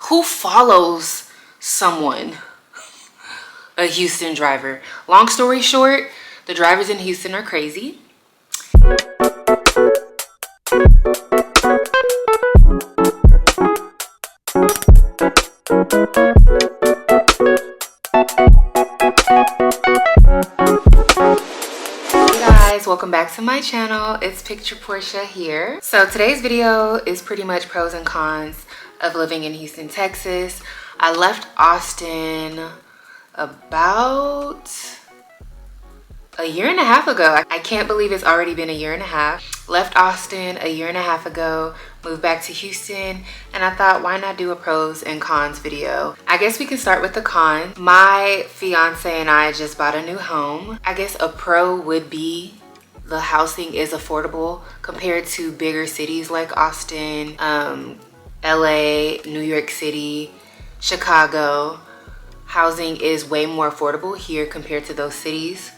Who follows someone? A Houston driver. Long story short, the drivers in Houston are crazy. Welcome back to my channel. It's PicturePortia here. So today's video is pretty much pros and cons of living in Houston, Texas. I left Austin about a year and a half ago. I can't believe it's already been a year and a half. Left Austin a year and a half ago, moved back to Houston, and I thought, why not do a pros and cons video? I guess we can start with the cons. My fiance and I just bought a new home. I guess a pro would be the housing is affordable compared to bigger cities like Austin, LA, New York City, Chicago. Housing is way more affordable here compared to those cities,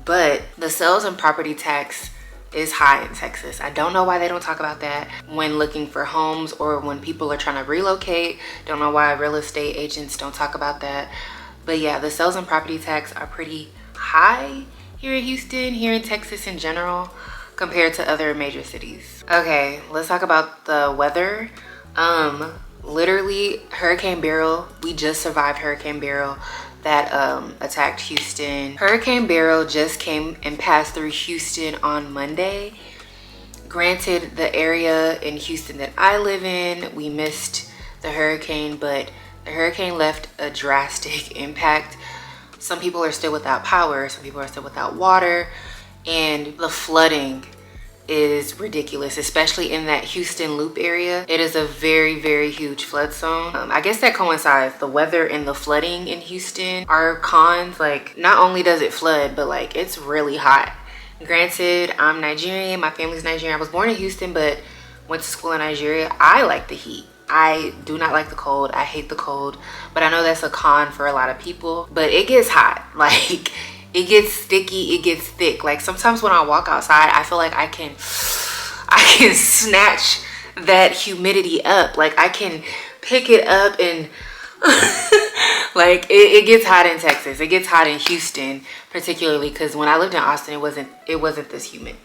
but the sales and property tax is high in Texas. I don't know why they don't talk about that when looking for homes or when people are trying to relocate. Don't know why real estate agents don't talk about that. But yeah, the sales and property tax are pretty high here in Houston, here in Texas in general, compared to other major cities. Okay, let's talk about the weather. Literally, Hurricane Beryl, we just survived Hurricane Beryl that attacked Houston. Hurricane Beryl just came and passed through Houston on Monday. Granted, the area in Houston that I live in, we missed the hurricane, but the hurricane left a drastic impact. Some people are still without power, some people are still without water, and the flooding is ridiculous, especially in that Houston Loop area. It is a very, very huge flood zone. I guess that coincides. The weather and the flooding in Houston are cons. Like, not only does it flood, but like it's really hot. Granted, I'm Nigerian, my family's Nigerian. I was born in Houston, but went to school in Nigeria. I like the heat. I do not like the cold. I hate the cold, but I know that's a con for a lot of people. But it gets hot. Like, it gets sticky, it gets thick. Like, sometimes when I walk outside, I feel like I can snatch that humidity up. Like, I can pick it up and like it gets hot in Texas. It gets hot in Houston, particularly because when I lived in Austin, it wasn't this humid.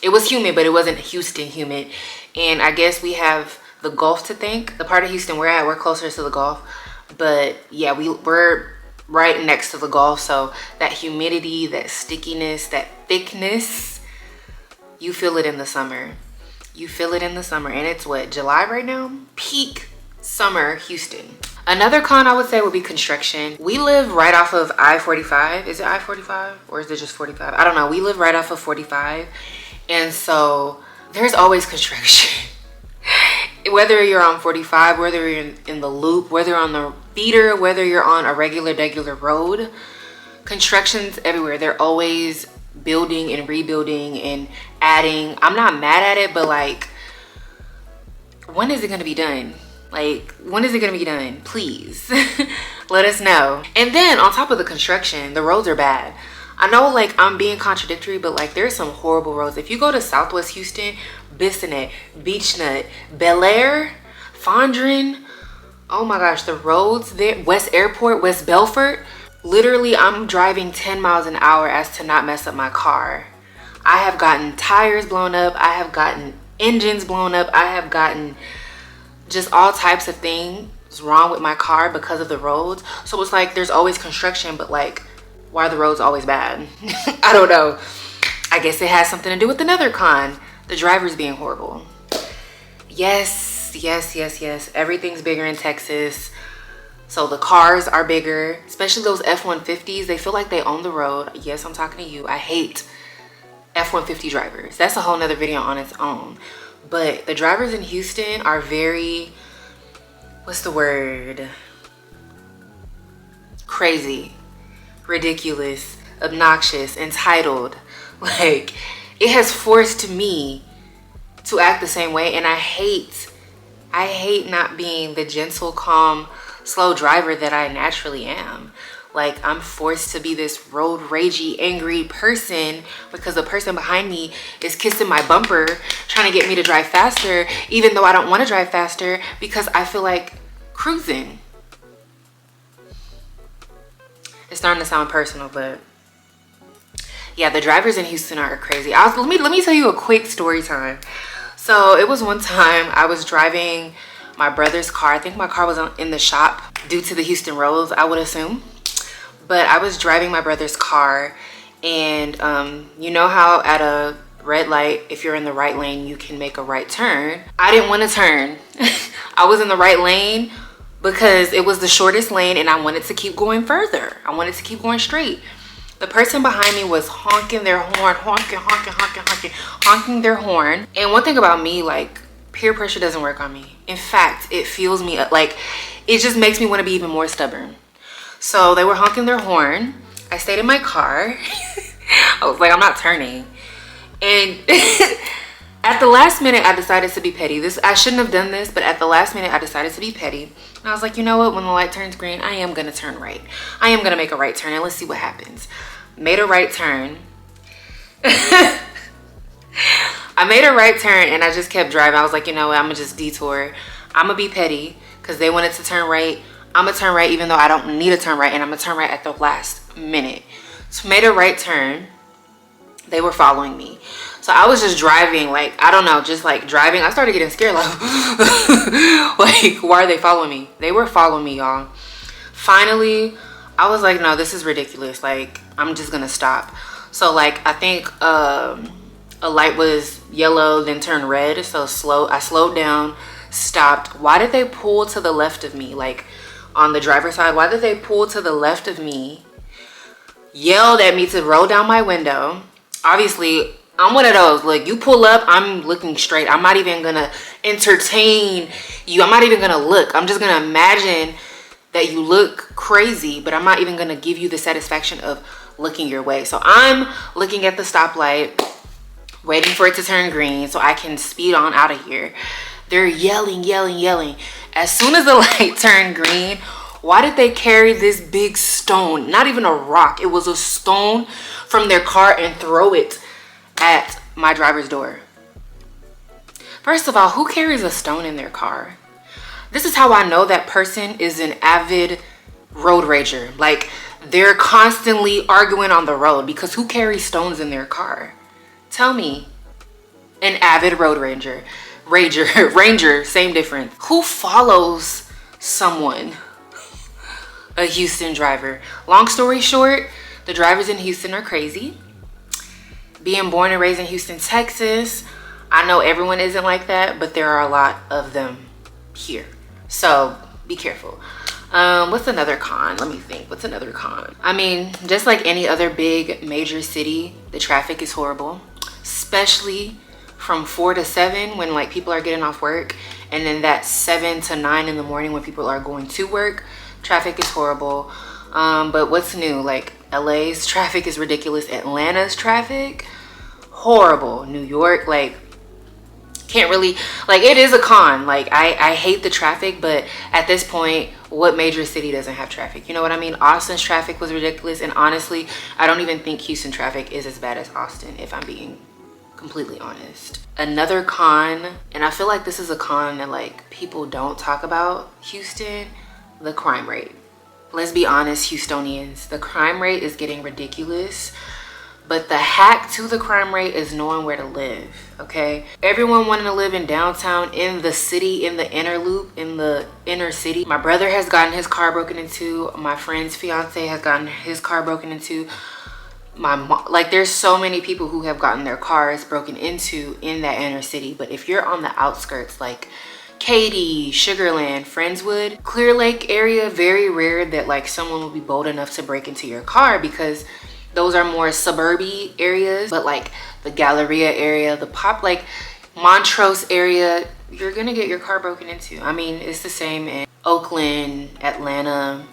It was humid, but it wasn't Houston humid. And I guess we have the Gulf to thank. The part of Houston we're at, we're closer to the Gulf, but yeah, we're right next to the Gulf, so that humidity, that stickiness, that thickness, you feel it in the summer. You feel it in the summer, and it's what, July right now? Peak summer Houston. Another con I would say would be construction. We live right off of I-45. Is it I-45 or is it just 45? I don't know. We live right off of 45, and so there's always construction. Whether you're on 45, whether you're in the loop, whether you're on the feeder, whether you're on a regular road, construction's everywhere. They're always building and rebuilding and adding. I'm not mad at it, but like, when is it gonna be done? Like, when is it gonna be done? Please, let us know. And then on top of the construction, the roads are bad. I know, like, I'm being contradictory, but like, there's some horrible roads. If you go to Southwest Houston, Bissonnet, Beechnut, Bel Air, Fondren, oh my gosh, the roads there, West Airport, West Belfort, literally I'm driving 10 miles an hour as to not mess up my car. I have gotten tires blown up, I have gotten engines blown up, I have gotten just all types of things wrong with my car because of the roads. So it's like, there's always construction, but like, why are the roads always bad? I don't know. I guess it has something to do with another con, the drivers being horrible. Yes. Everything's bigger in Texas. So the cars are bigger, especially those F-150s. They feel like they own the road. Yes, I'm talking to you. I hate F-150 drivers. That's a whole nother video on its own. But the drivers in Houston are very, what's the word? Crazy, ridiculous, obnoxious, entitled. Like, it has forced me to act the same way, and I hate not being the gentle, calm, slow driver that I naturally am. Like, I'm forced to be this road ragey, angry person because the person behind me is kissing my bumper, trying to get me to drive faster, even though I don't want to drive faster, because I feel like cruising. It's starting to sound personal, but yeah, the drivers in Houston are crazy. Let me tell you a quick story time. So it was one time I was driving my brother's car. I think my car was in the shop due to the Houston roads, I would assume. But I was driving my brother's car, and you know how at a red light, if you're in the right lane, you can make a right turn. I didn't want to turn. I was in the right lane because it was the shortest lane and I wanted to keep going further. I wanted to keep going straight. The person behind me was honking their horn, honking their horn. And one thing about me, like, peer pressure doesn't work on me. In fact, it fuels me up. Like, it just makes me want to be even more stubborn. So they were honking their horn. I stayed in my car. I was like, I'm not turning. And at the last minute, I decided to be petty. I shouldn't have done this, but at the last minute, I decided to be petty. And I was like, you know what? When the light turns green, I am going to turn right. I am going to make a right turn, and let's see what happens. Made a right turn. I made a right turn, and I just kept driving. I was like, you know what? I'm going to just detour. I'm going to be petty because they wanted to turn right. I'm going to turn right even though I don't need to turn right, and I'm going to turn right at the last minute. So made a right turn. They were following me. So I was just driving, like, I don't know, just like driving. I started getting scared, like, like, why are they following me? They were following me, y'all. Finally, I was like, no, this is ridiculous. Like, I'm just gonna stop. So like, I think a light was yellow, then turned red. So I slowed down, stopped. Why did they pull to the left of me? Like, on the driver's side, why did they pull to the left of me? Yelled at me to roll down my window. Obviously, I'm one of those, like, you pull up, I'm looking straight. I'm not even gonna entertain you. I'm not even gonna look. I'm just gonna imagine that you look crazy, but I'm not even gonna give you the satisfaction of looking your way. So I'm looking at the stoplight, waiting for it to turn green so I can speed on out of here. They're yelling, yelling, yelling. As soon as the light turned green, why did they carry this big stone? Not even a rock. It was a stone from their car and throw it at my driver's door. First of all, who carries a stone in their car? This is how I know that person is an avid road rager. Like, they're constantly arguing on the road, because who carries stones in their car? Tell me. An avid road ranger. Ranger, same difference. Who follows someone? A Houston driver. Long story short, the drivers in Houston are crazy. Being born and raised in Houston, Texas, I know everyone isn't like that, but there are a lot of them here. So be careful. What's another con? Let me think. What's another con? I mean, just like any other big major city, the traffic is horrible, especially from 4 to 7 when like people are getting off work, and then that 7 to 9 in the morning when people are going to work. Traffic is horrible. But what's new? Like, LA's traffic is ridiculous. Atlanta's traffic, horrible. New York, like, can't really, like, it is a con. Like, I hate the traffic, but at this point, what major city doesn't have traffic? You know what I mean? Austin's traffic was ridiculous, and honestly, I don't even think Houston traffic is as bad as Austin, if I'm being completely honest. Another con, and I feel like this is a con that like people don't talk about Houston, the crime rate. Let's be honest, Houstonians, the crime rate is getting ridiculous, but the hack to the crime rate is knowing where to live, okay? Everyone wanting to live in downtown, in the city, in the inner loop, in the inner city. My brother has gotten his car broken into. My friend's fiance has gotten his car broken into. My mom, like, there's so many people who have gotten their cars broken into in that inner city. But if you're on the outskirts, like Katy, Sugarland, Friendswood, Clear Lake area, very rare that like someone will be bold enough to break into your car, because those are more suburban areas. But like the Galleria area, the like Montrose area, you're gonna get your car broken into. I mean, it's the same in Oakland, Atlanta.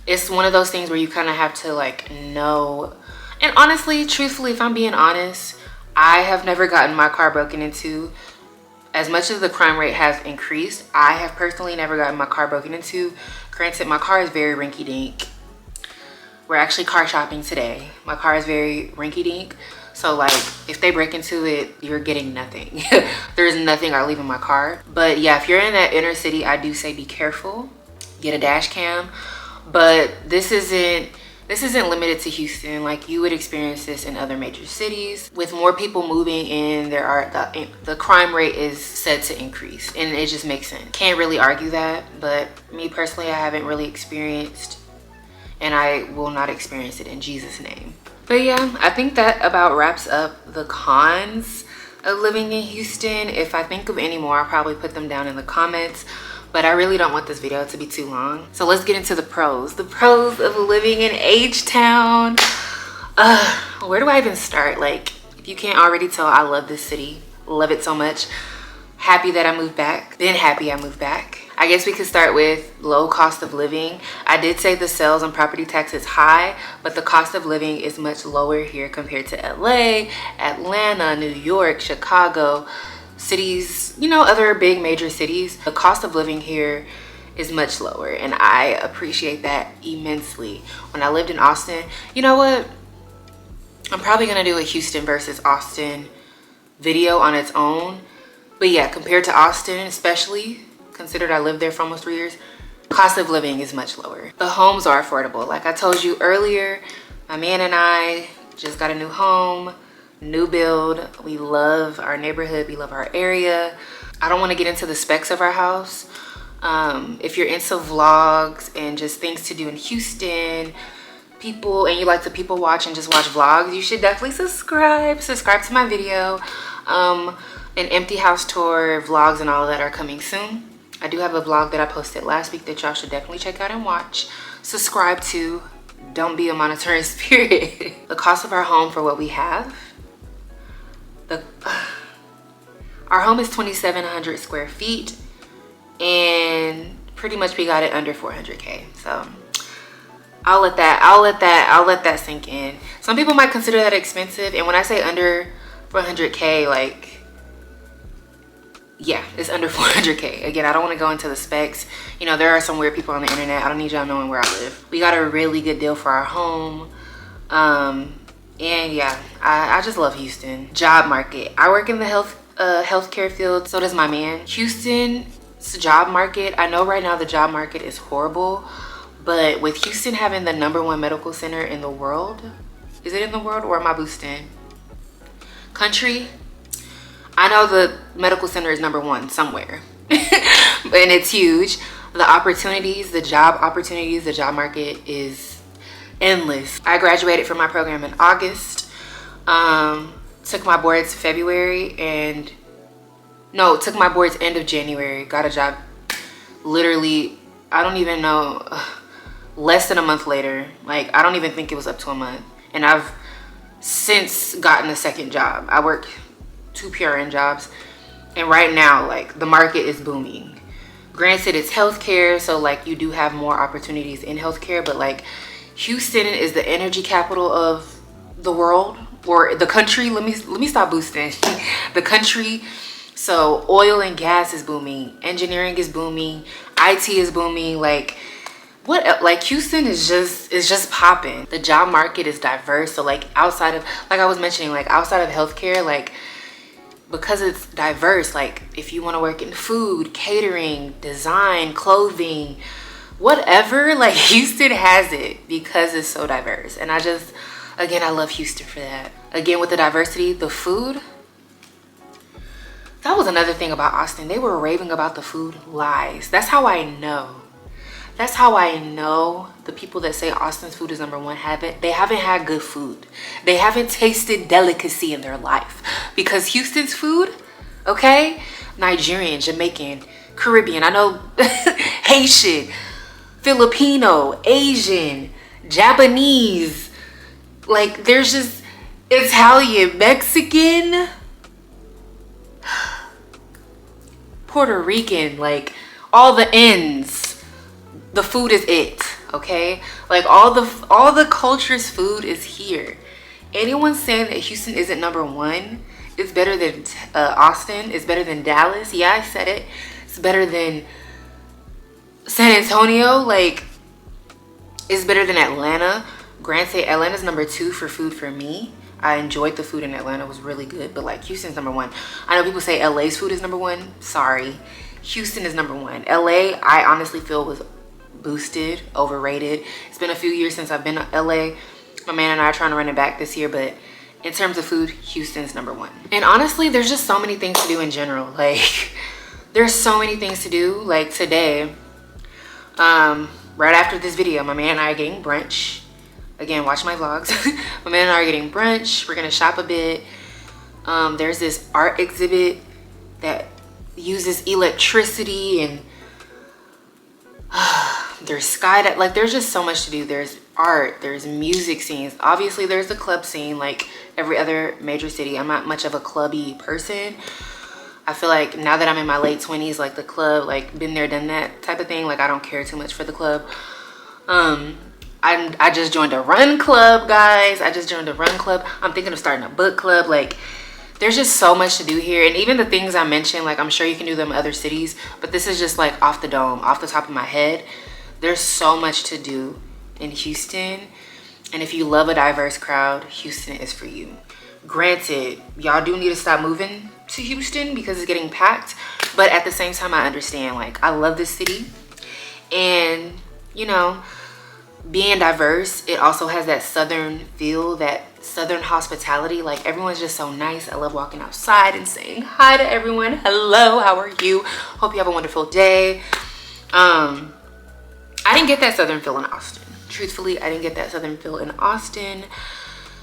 It's one of those things where you kind of have to like know. And honestly, truthfully, if I'm being honest, I have never gotten my car broken into. As much as the crime rate has increased, I have personally never gotten my car broken into. Granted, my car is very rinky-dink. We're actually car shopping today. My car is very rinky-dink. So like, if they break into it, you're getting nothing. There's nothing I leave in my car. But yeah, if you're in that inner city, I do say be careful. get a dash cam. But this isn't limited to Houston. Like, you would experience this in other major cities. With more people moving in, the crime rate is said to increase, and it just makes sense. Can't really argue that, but me personally, I haven't really experienced, and I will not experience it in Jesus' name. But yeah, I think that about wraps up the cons of living in Houston. If I think of any more, I'll probably put them down in the comments. But I really don't want this video to be too long. So let's get into the pros. The pros of living in H-Town. Where do I even start? Like, if you can't already tell, I love this city. Love it so much. Happy that I moved back. Then happy I moved back. I guess we could start with low cost of living. I did say the sales and property tax is high, but the cost of living is much lower here compared to LA, Atlanta, New York, Chicago, cities, you know, other big major cities. The cost of living here is much lower, and I appreciate that immensely. When I lived in Austin, you know what, I'm probably gonna do a Houston versus Austin video on its own. But yeah, compared to Austin, especially considered I lived there for almost 3 years, cost of living is much lower. The homes are affordable. Like I told you earlier, my man and I just got a new home. New build. We love our neighborhood. We love our area. I don't want to get into the specs of our house. If you're into vlogs and just things to do in Houston, people, and you like to people watch and just watch vlogs, you should definitely subscribe to my video. An empty house tour, vlogs, and all of that are coming soon. I do have a vlog that I posted last week that y'all should definitely check out and watch. Subscribe to. Don't be a monitoring spirit. The cost of our home for what we have. Our home is 2,700 square feet, and pretty much we got it under 400K. So I'll let that sink in. Some people might consider that expensive, and when I say under 400K, like, yeah, it's under 400K. Again, I don't want to go into the specs. You know, there are some weird people on the internet. I don't need y'all knowing where I live. We got a really good deal for our home. And yeah, I just love Houston. Job market. I work in the healthcare field. So does my man. Houston's job market. I know right now the job market is horrible, but with Houston having the #1 medical center in the world, is it in the world, or am I boosting? Country. I know the medical center is #1 somewhere, and it's huge. The opportunities, the job opportunities, the job market is endless. I graduated from my program in August. Took my boards February, and no, took my boards end of January. Got a job literally, I don't even know, less than a month later. Like, I don't even think it was up to a month. And I've since gotten a second job. I work 2 PRN jobs, and right now, like, the market is booming. Granted, it's healthcare, so like you do have more opportunities in healthcare, but like Houston is the energy capital of the world, or the country. Let me stop boosting. The country. So oil and gas is booming, engineering is booming, IT is booming. Like, what, like, Houston is just popping. The job market is diverse. So like outside of, like I was mentioning, like outside of healthcare, like, because it's diverse, like if you want to work in food, catering, design, clothing, whatever, like Houston has it because it's so diverse. And again, I love Houston for that. Again, with the diversity, the food. That was another thing about Austin. They were raving about the food. Lies. That's how I know. That's how I know the people that say Austin's food is #1 they haven't had good food. They haven't tasted delicacy in their life. Because Houston's food, okay? Nigerian, Jamaican, Caribbean, I know Haitian, Filipino, Asian, Japanese, like there's just Italian, Mexican, Puerto Rican, like all the ends. The food is it, okay? Like all the culture's food is here. Anyone saying that Houston isn't #1, it's better than Austin, it's better than Dallas. Yeah, I said it. It's better than San Antonio, like it's better than Atlanta. Granted, Atlanta's #2 for food for me. I enjoyed the food in Atlanta, it was really good, but like Houston's #1. I know people say LA's food is #1. Sorry, Houston is #1. LA, I honestly feel was boosted, overrated. It's been a few years since I've been to LA. My man and I are trying to run it back this year, but in terms of food, Houston's number one. And honestly, there's just so many things to do in general. Like, there's so many things to do. Like today, right after this video, my man and I are getting brunch. Again, watch my vlogs. My man and I are getting brunch. We're gonna shop a bit. There's this art exhibit that uses electricity, and there's sky, like there's just so much to do. There's art, there's music scenes. Obviously there's the club scene like every other major city. I'm not much of a clubby person. I feel like now that I'm in my late 20s, like the club, like been there, done that type of thing. Like I don't care too much for the club. I just joined a run club, guys. I just joined a run club. I'm thinking of starting a book club. Like there's just so much to do here. And even the things I mentioned, like I'm sure you can do them in other cities, but this is just like off the dome, off the top of my head. There's so much to do in Houston. And if you love a diverse crowd, Houston is for you. Granted, y'all do need to stop moving to Houston because it's getting packed. But at the same time, I understand, like I love this city. And you know, being diverse, it also has that southern feel, that southern hospitality. Like everyone's just so nice. I love walking outside and saying hi to everyone. Hello, how are you? Hope you have a wonderful day. I didn't get that southern feel in Austin. Truthfully, I didn't get that southern feel in Austin.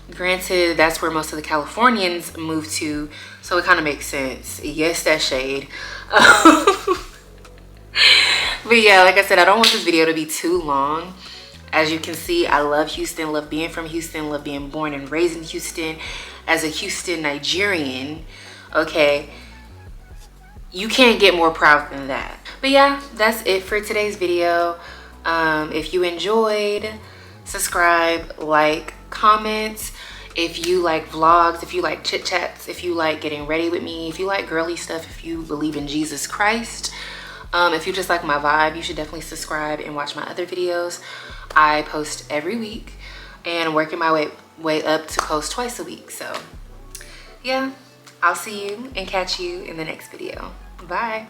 Granted, that's where most of the Californians move to, so it kind of makes sense. Yes, that shade. But yeah, like I said, I don't want this video to be too long. As you can see, I love Houston, love being from Houston, love being born and raised in Houston. As a Houston Nigerian, okay, you can't get more proud than that. But yeah, that's it for today's video. If you enjoyed, subscribe, like, comment. If you like vlogs, if you like chit chats, if you like getting ready with me, if you like girly stuff, if you believe in Jesus Christ, if you just like my vibe, you should definitely subscribe and watch my other videos. I post every week and working my way up to post twice a week. So yeah, I'll see you and catch you in the next video. Bye.